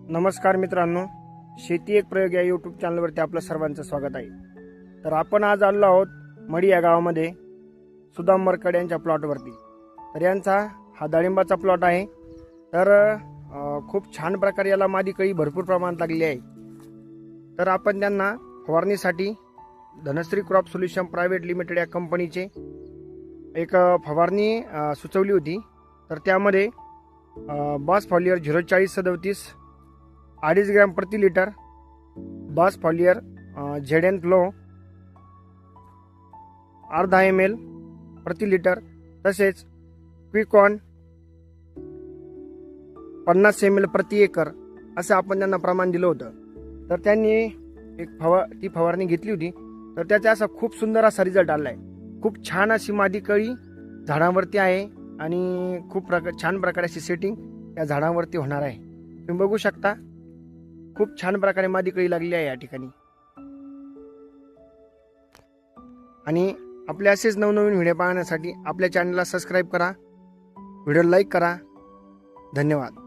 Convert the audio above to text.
नमस्कार मित्रांनो, शेती एक प्रयोग या यूट्यूब चॅनलवरती आपलं सर्वांचं स्वागत आहे। तर आपण आज आलो आहोत मडी या गावामध्ये सुदाम मरकड यांच्या प्लॉटवरती। तर यांचा हा डाळिंबाचा प्लॉट आहे। तर खूप छान प्रकारे याला मादी कळी भरपूर प्रमाणात लागली आहे। तर आपण त्यांना फवारणीसाठी Dhanashree crop solution private limited या कंपनीचे एक फवारणी सुचवली होती। तर त्यामध्ये बास फॉलियर 04037 2.5 ग्रॅम प्रति लिटर, बास फॉलियर झेडेन फ्लो अर्धा ml प्रति लिटर, तसेच क्विकॉन 50 ml प्रति एकर असं आपण त्यांना प्रमाण दिलं होतं। तर त्यांनी ती फवारणी घेतली होती। तर त्याचा असा खूप सुंदर असा रिझल्ट आलाय। खूप छान अशी मादी कळी झाडांवरती आहे आणि खूप छान प्रकारे अशी सेटिंग या झाडांवरती होणार आहे। तुम्ही बघू शकता, खूप छान प्रकारे मादी कळी लागली आहे या ठिकाणी। आणि आपले असेच नवनवीन व्हिडिओ पाहण्यासाठी आपल्या चॅनलला सबस्क्राईब करा, व्हिडिओ लाईक करा। धन्यवाद।